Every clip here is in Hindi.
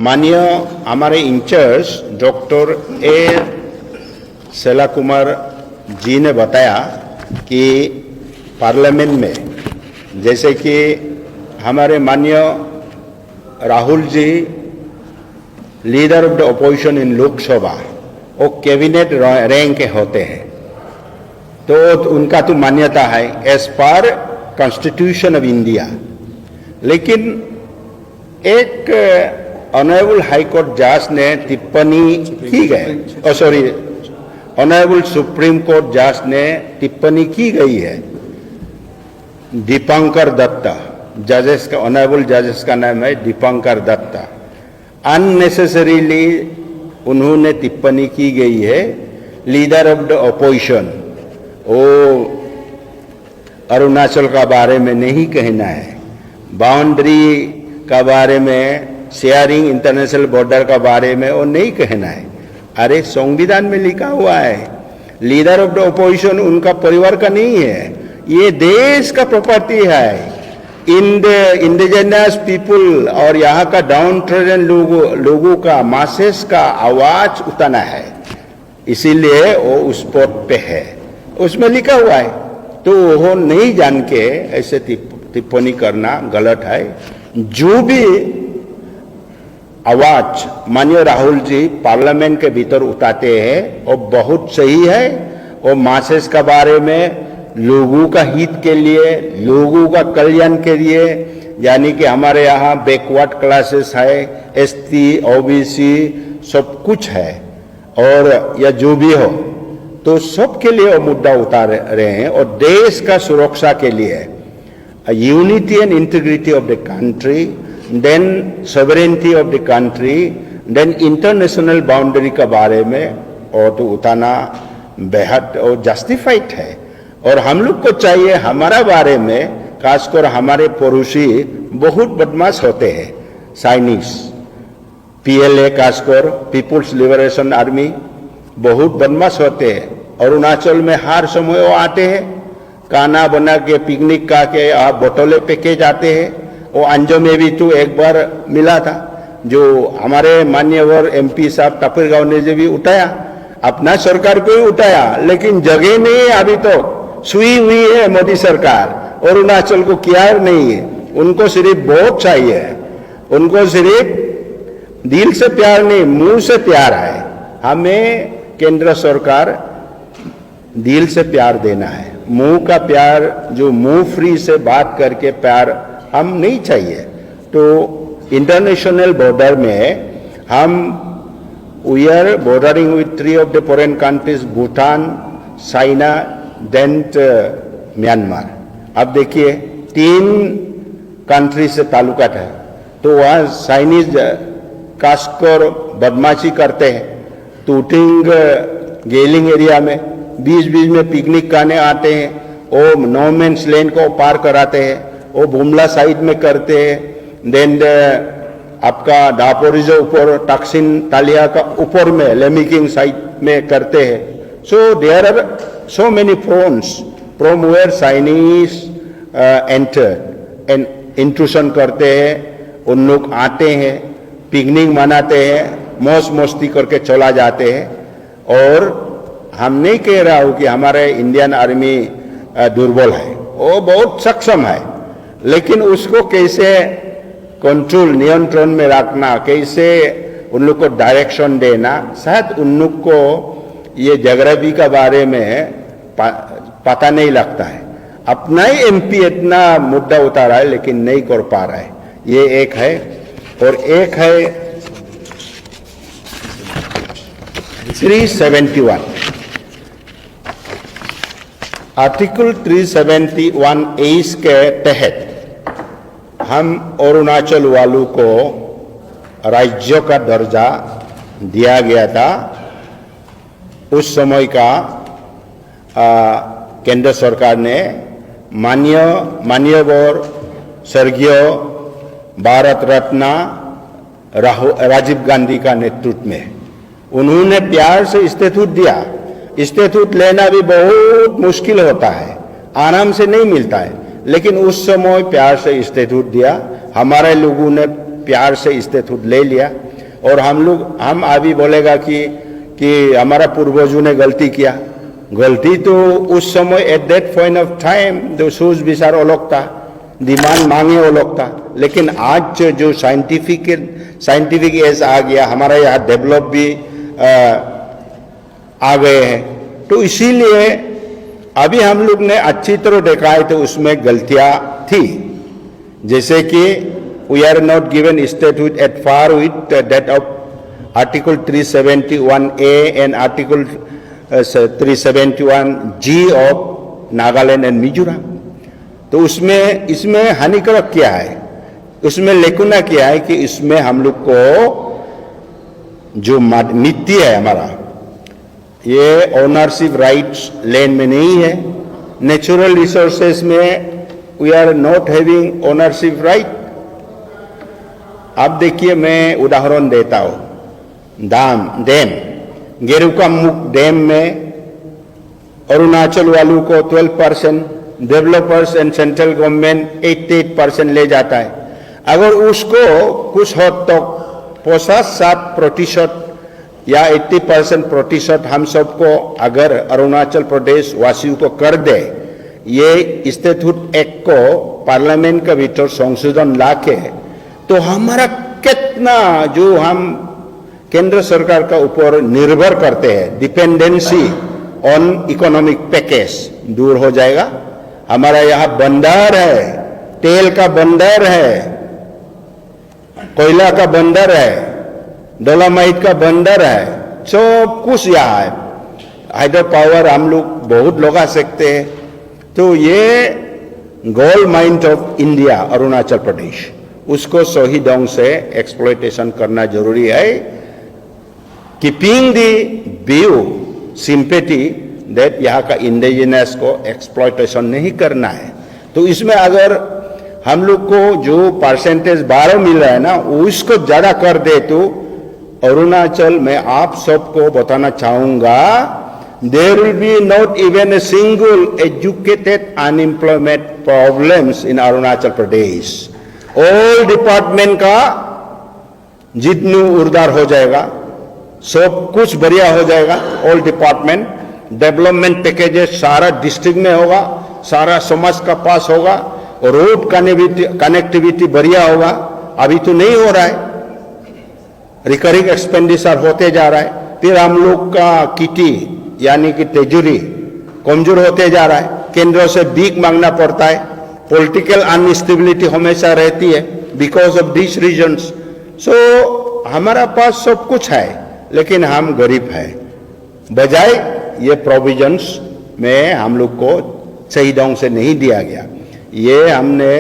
माननीय हमारे incharge doctor A Sella Kumar ji ने बताया कि पार्लियामेंट में जैसे कि हमारे माननीय Rahul ji leader of the opposition in Lok Sabha वो कैबिनेट रैंक के होते हैं, तो उनका तो मान्यता है as per constitution of India. लेकिन एक ऑनरेबल हाई कोर्ट जज ने टिप्पणी की गई, सॉरी ऑनरेबल सुप्रीम कोर्ट जज ने टिप्पणी की गई है, दीपंकर दत्ता जजेस का, ऑनरेबल जजेस का नाम है दीपंकर दत्ता। अननेसेसरीली उन्होंने टिप्पणी की गई है लीडर ऑफ द अपोजिशन, वो अरुणाचल का बारे में नहीं कहना है, बाउंड्री का बारे में, शेयरिंग इंटरनेशनल बॉर्डर का बारे में वो नहीं कहना है। अरे संविधान में लिखा हुआ है लीडर ऑफ द अपोजिशन उनका परिवार का नहीं है, ये देश का प्रॉपर्टी है। इंडिजिनस पीपुल और यहाँ का डाउन ट्रेडन लोगों का मासेस का आवाज उठाना है, इसीलिए वो उस पद पे है, उसमें लिखा हुआ है। तो वो नहीं जान के ऐसे टिप्पणी करना गलत है। जो भी आवाज माननीय राहुल जी पार्लियामेंट के भीतर उठाते हैं वो बहुत सही है। वो मासेस का बारे में, लोगों का हित के लिए, लोगों का कल्याण के लिए, यानी कि हमारे यहाँ बैकवर्ड क्लासेस है, एसटी, ओबीसी सब कुछ है, और या जो भी हो तो सबके लिए वो मुद्दा उतार रहे हैं। और देश का सुरक्षा के लिए unity and integrity of the country, then sovereignty of the country, then international boundary के बारे में और तो उठाना बेहद और जस्टिफाइड है। और हम लोग को चाहिए हमारा बारे में, खासकर हमारे पड़ोसी बहुत बदमाश होते हैं, चाइनीज पीएलए, खासकर पीपुल्स लिबरेशन आर्मी बहुत बदमाश होते हैं। अरुणाचल में हर समय वो आते हैं, खाना बना के, पिकनिक का के, आप बोतलें पेके जाते हैं। वो अंजो में भी तो एक बार मिला था, जो हमारे मान्यवर एमपी साहब टपरगांव ने जो भी उठाया, अपना सरकार को ही उठाया, लेकिन जगह नहीं है, अभी तो सुई हुई है मोदी सरकार, अरुणाचल को क्या नहीं है। उनको सिर्फ वोट चाहिए, उनको सिर्फ दिल से प्यार नहीं, मुंह से प्यार है। हमें केंद्र सरकार दिल से प्यार देना है, मुंह का प्यार, जो मुंह फ्री से बात करके प्यार हम नहीं चाहिए। तो इंटरनेशनल बॉर्डर में हम we are bordering with 3 of the foreign countries, Bhutan, China, then Myanmar. अब देखिए 3 कंट्री से ताल्लुकात है, तो वहाँ चाइनीज खासकर बदमाशी करते हैं। टूटिंग गेलिंग एरिया में बीच बीच में पिकनिक करने आते हैं, वो नो मैंस लैंड को पार कराते हैं, वो बुमला साइड में करते हैं, देन आपका दापोरिजो ऊपर, टक्सिन तालिया का ऊपर में लेमिकिंग साइड में करते हैं। So there are so many fronts from where Chinese enter and intrusion करते हैं। उन लोग आते हैं, पिकनिक मनाते हैं, मौज मस्ती करके चला जाते हैं। और हम नहीं कह रहा हूं कि हमारे इंडियन आर्मी दुर्बल है, वो बहुत सक्षम है, लेकिन उसको कैसे कंट्रोल, नियंत्रण में रखना, कैसे उन लोग को डायरेक्शन देना, शायद उन लोग को ये ज्योग्राफी का बारे में पता नहीं लगता है। अपना ही एमपी इतना मुद्दा उतारा है लेकिन नहीं कर पा रहा है, ये एक है। और एक है 371, आर्टिकल 371A के तहत हम अरुणाचल वालों को राज्य का दर्जा दिया गया था। उस समय का केंद्र सरकार ने माननीय स्वर्गीय भारत रत्न राजीव गांधी का नेतृत्व में उन्होंने प्यार से इस्तीफा दिया। इस्तीफा लेना भी बहुत मुश्किल होता है, आराम से नहीं मिलता है, लेकिन उस समय प्यार से इस्तीफा दिया। हमारे लोगों ने प्यार से स्टेटहुड ले लिया। और हम अभी बोलेगा कि हमारा पूर्वजों ने गलती किया, गलती तो उस समय at that point of time जो सोच विचार अलग था, डिमांड मांगे अलग था। लेकिन आज जो साइंटिफिक एज आ गया, हमारा यहाँ डेवलप भी आ गए हैं, तो इसीलिए अभी हम लोग ने अच्छी तरह देखा है तो उसमें गलतियां थी। जैसे कि we are not given statehood at far with that of article 371A एंड article 371G of Nagaland and Mizoram. तो इसमें हानिकारक क्या है, उसमें लेकुना क्या है कि इसमें हम लोग को जो मिट्टी है हमारा, ये ओनरशिप राइट्स लैंड में नहीं है। नेचुरल रिसोर्सेस में we are not having ownership right. अब देखिए, मैं उदाहरण देता हूँ, डैम गेरुकामुख डैम में अरुणाचल वालों को 12%, डेवलपर्स एंड सेंट्रल गवर्नमेंट 88% ले जाता है। अगर उसको कुछ हद तक 50-60% या 80% हम सबको अगर अरुणाचल प्रदेश वासियों को कर दे, ये स्टेटहुड एक्ट को पार्लियामेंट के भीतर संशोधन लाके, तो हमारा कितना जो हम केंद्र सरकार का ऊपर निर्भर करते हैं, डिपेंडेंसी ऑन इकोनॉमिक पैकेज दूर हो जाएगा। हमारा यहाँ बंदर है, तेल का बंदर है, कोयला का बंदर है, डोलामाइट का बंदर है, सब कुछ यहाँ है। हाइड्रो पावर हम लोग बहुत लगा सकते हैं। तो ये gold mine of India Arunachal Pradesh, उसको सही ढंग से एक्सप्लॉयटेशन करना जरूरी है। Keeping the view sympathy that यहाँ का इंडिजिनस को एक्सप्लॉयटेशन नहीं करना है। तो इसमें अगर हम लोग को जो परसेंटेज 12 मिल रहा है ना, उसको ज्यादा कर दे तो अरुणाचल में आप सबको बताना चाहूंगा, there will be not even a single educated unemployment problems in Arunachal Pradesh. All department का जितना उर्दार हो जाएगा, सब कुछ बढ़िया हो जाएगा। ऑल डिपार्टमेंट डेवलपमेंट पैकेजेस सारा डिस्ट्रिक्ट में होगा, सारा समाज का पास होगा, और रोड कनेक्टिविटी बढ़िया होगा। अभी तो नहीं हो रहा है, रिकरिंग एक्सपेंडिचर होते जा रहा है। फिर हम लोग का किटी यानी कि तिजोरी कमजोर होते जा रहा है, केंद्र से भीख मांगना पड़ता है, पॉलिटिकल अनस्टेबिलिटी हमेशा रहती है बिकॉज ऑफ दिस रीजन्स। सो हमारा पास सब कुछ है लेकिन हम गरीब हैं। बजाय ये प्रोविजंस में हम लोग को सही ढंग से नहीं दिया गया। ये हमने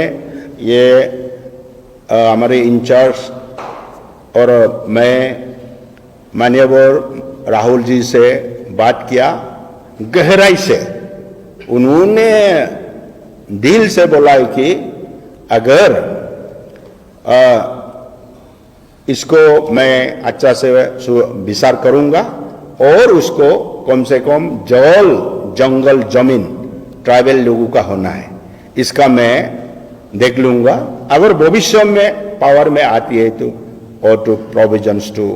हमारे इंचार्ज और मैं माननीय राहुल जी से बात किया गहराई से। उन्होंने दिल से बोला कि अगर इसको मैं अच्छा से विचार करूंगा और उसको कम से कम जंगल जमीन ट्राइबल लोगों का होना है, इसका मैं देख लूंगा। अगर भविष्य में पावर में आती है तो और टू प्रोविजंस टू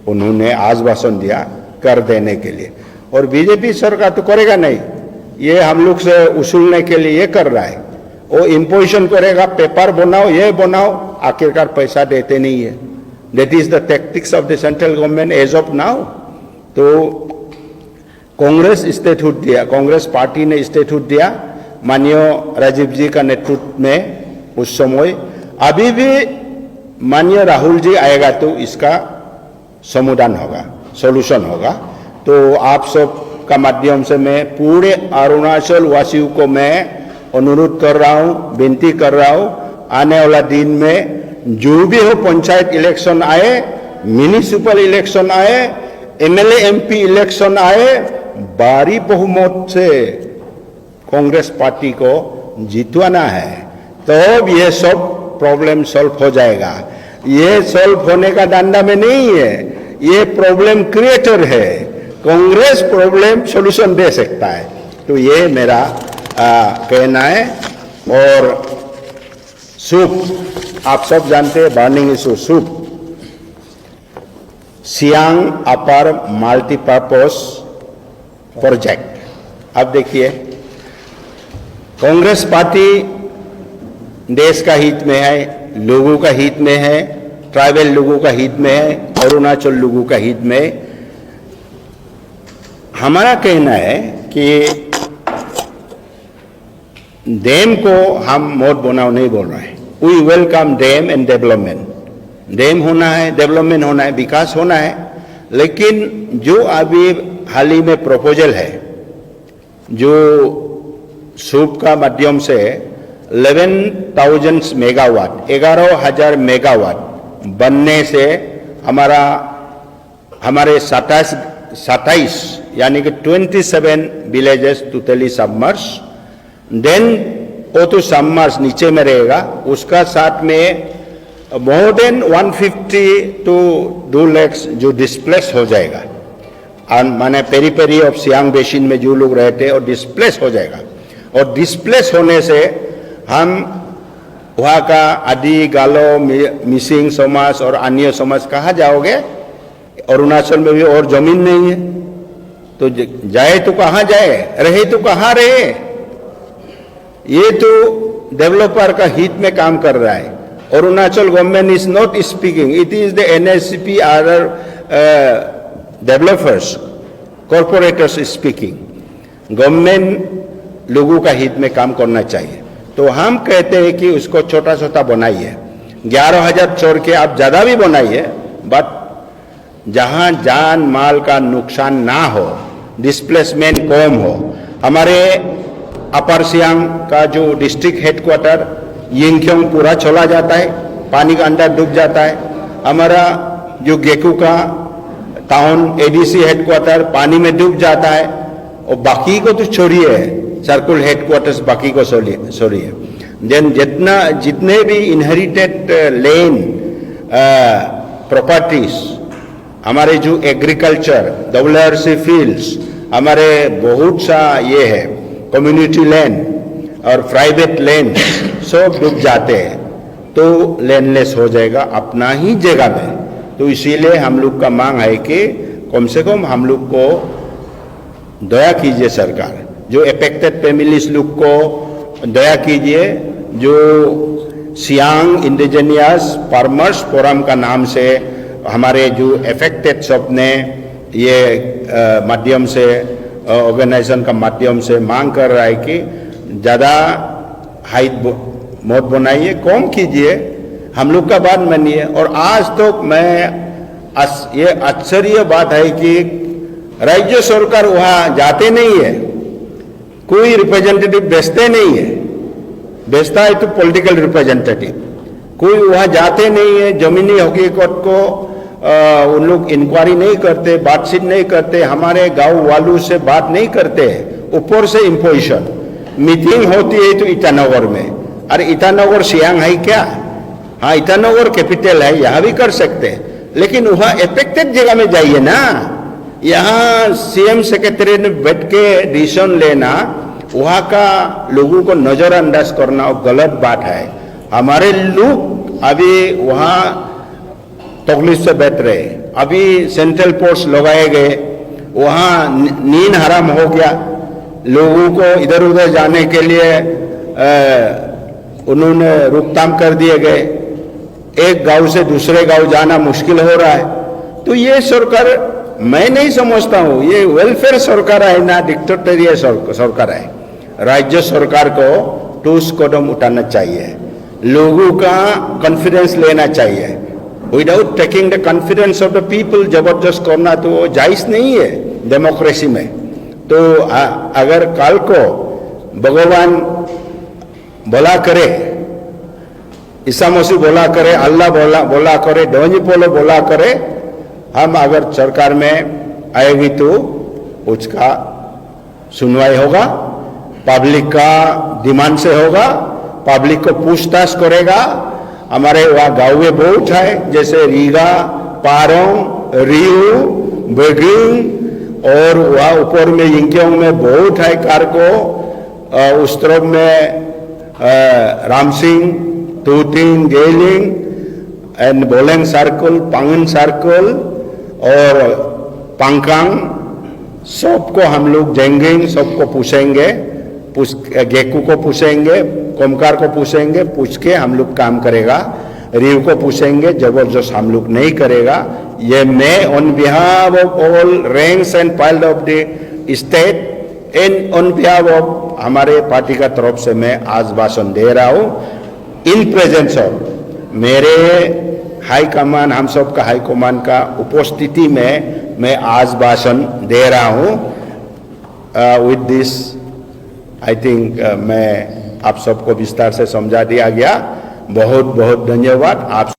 उन्होंने आश्वासन दिया कर देने के लिए। और बीजेपी सरकार तो करेगा नहीं, ये हम लोग से उसूलने के लिए ये कर रहा है। वो इम्पोजिशन करेगा, पेपर बनाओ, ये बनाओ, आखिरकार पैसा देते नहीं है। That is the tactics of the central government as of now. तो कांग्रेस स्टेटहुड दिया, कांग्रेस पार्टी ने स्टेटहुड दिया माननीय राजीव जी का नेतृत्व में उस समय। अभी भी माननीय राहुल जी आएगा तो इसका समाधान होगा, सॉल्यूशन होगा। तो आप सब का माध्यम से मैं पूरे अरुणाचल वासियों को मैं अनुरोध कर रहा हूँ, विनती कर रहा हूँ, आने वाला दिन में जो भी हो, पंचायत इलेक्शन आए, म्युनिसिपल इलेक्शन आए, एमएलए एमपी इलेक्शन आए, भारी बहुमत से कांग्रेस पार्टी को जितवाना है, तो ये सब प्रॉब्लम सॉल्व हो जाएगा। ये सॉल्व होने का धंधा में नहीं है, ये प्रॉब्लम क्रिएटर है। कांग्रेस प्रॉब्लम सॉल्यूशन दे सकता है। तो ये मेरा कहना है। और शुभ आप सब जानते हैं बर्निंग इशू सूप, सियांग अपर मल्टीपर्पज प्रोजेक्ट। अब देखिए, कांग्रेस पार्टी देश का हित में है, लोगों का हित में है, ट्राइबल लोगों का हित में है, अरुणाचल लोगों का हित में। हमारा कहना है कि डैम को हम मोट बनाओ नहीं बोल रहे हैं। We welcome dam and development. Dam होना है, डेवलपमेंट होना है, विकास होना है, लेकिन जो अभी हाल ही में प्रपोजल है, जो सूप का माध्यम से 11,000 मेगावाट 11,000 मेगावाट बनने से हमारे 27 यानी कि 27 विलेजेस टोटली सबमर्ज। देन वो तो सबमर्ज नीचे में रहेगा, उसका साथ में मोर देन 150 to 2 lakhs जो डिस्प्लेस हो जाएगा, और माने पेरी ऑफ सियांग बेसिन में जो लोग रहते हैं और डिस्प्लेस हो जाएगा। और डिस्प्लेस होने से हम वहाँ का आदि गालो मिसिंग समाज और अन्य समाज कहाँ जाओगे? अरुणाचल में भी और जमीन नहीं है, तो जाए तो कहाँ जाए, रहे तो कहाँ रहे? ये तो डेवलपर का हित में काम कर रहा है। Arunachal government is not speaking, it is the NSCP other developers corporators speaking. Government लोगों का हित में काम करना चाहिए। तो हम कहते हैं कि उसको छोटा छोटा बनाइए, 11,000 छोड़ के आप ज्यादा भी बनाइए, बट जहां जान माल का नुकसान ना हो, डिस्प्लेसमेंट कम हो। हमारे अपर सियांग का जो डिस्ट्रिक्ट हेडक्वार्टर यिंगक्योंग पूरा चला जाता है, पानी का अंदर डूब जाता है। हमारा जो गेकू का टाउन ADC हेडक्वार्टर पानी में डूब जाता है, और बाकी को तो छोड़िए, सर्कुलर हेडक्वार्टर्स बाकी को छोड़िए। देन जितने भी इनहेरिटेड लैंड प्रॉपर्टीज, हमारे जो एग्रीकल्चर WRC फील्ड्स, हमारे बहुत सा ये है कम्युनिटी लैंड और प्राइवेट लैंड सब डूब जाते हैं, तो लैंडलेस हो जाएगा अपना ही जगह में। तो इसीलिए हम लोग का मांग है कि कम से कम हम लोग को दया कीजिए, सरकार जो अफेक्टेड फैमिलीज लोग को दया कीजिए। जो सियांग इंडिजिनियस फार्मर्स फोरम का नाम से हमारे जो अफेक्टेड सब ने ये माध्यम से ऑर्गेनाइजेशन का माध्यम से मांग कर रहा है कि ज़्यादा हाइट मत बनाइए, कम कीजिए, हम लोग का बात मानिए। और आज तो ये आश्चर्य बात है कि राज्य सरकार वहाँ जाते नहीं है, कोई रिप्रेजेंटेटिव भेजते नहीं है, भेजता है तो पॉलिटिकल रिप्रेजेंटेटिव, कोई वहाँ जाते नहीं है, जमीनी हकीकत को उन लोग इंक्वायरी नहीं करते, बातचीत नहीं करते, हमारे गांव वालों से बात नहीं करते, ऊपर से इम्पोजिशन। मीटिंग होती है तो ईटानगर में, अरे ईटानगर सियांग है क्या? हाँ, ईटानगर कैपिटल है, यहाँ भी कर सकते हैं, लेकिन वहाँ अफेक्टेड जगह में जाइए ना। यहाँ CM सेक्रेटरी ने बैठ के डिसीजन लेना, वहाँ का लोगों को नजरअंदाज करना गलत बात है। हमारे लोग अभी वहाँ तकलीफ से बैठ रहे, अभी सेंट्रल पोस्ट लगाए गए, वहाँ नींद हराम हो गया, लोगों को इधर उधर जाने के लिए उन्होंने रोकथाम कर दिए गए, एक गांव से दूसरे गांव जाना मुश्किल हो रहा है। तो ये सरकार मैं नहीं समझता हूँ, ये वेलफेयर सरकार है ना डिक्टेटोरियल सरकार है। राज्य सरकार को ठोस कदम उठाना चाहिए, लोगों का कॉन्फिडेंस लेना चाहिए। Without taking the confidence of the people जबरदस्त करना तो जायज नहीं है डेमोक्रेसी में। तो अगर कल को भगवान बोला करे, ईसा मसीह बोला करे, अल्लाह बोला करे, डोंजी पोलो बोला करे, हम अगर सरकार में आएगी तो उसका सुनवाई होगा, पब्लिक का डिमांड से होगा, पब्लिक को पूछताछ करेगा। हमारे वहाँ गाँव में बहुत है, जैसे रीगा, पारोंग, रियू, बेगिंग, और वहाँ ऊपर में यिंगक्योंग में बहुत है कारको, उस तरफ में Ramsingh, Tuting, Geling and Boleng Circle, Pangan Circle और पंकांग सबको हम लोग जेंगेंग सबको पूछेंगे, गेकू को पूछेंगे, कोमकार को पूछेंगे, पूछ के हम लोग काम करेगा। रिव को पूछेंगे, जबरदस्त हम लोग नहीं करेगा। ये मैं on behalf of all ranks and file of the state and on behalf of हमारे पार्टी का तरफ से मैं आज भाषण दे रहा हूँ इन प्रेजेंस ऑफ मेरे हाई कमान, हम सब का हाई कमान का उपस्थिति में मैं आज भाषण दे रहा हूँ। विद दिस आई थिंक मैं आप सबको विस्तार से समझा दिया गया। बहुत बहुत धन्यवाद। आप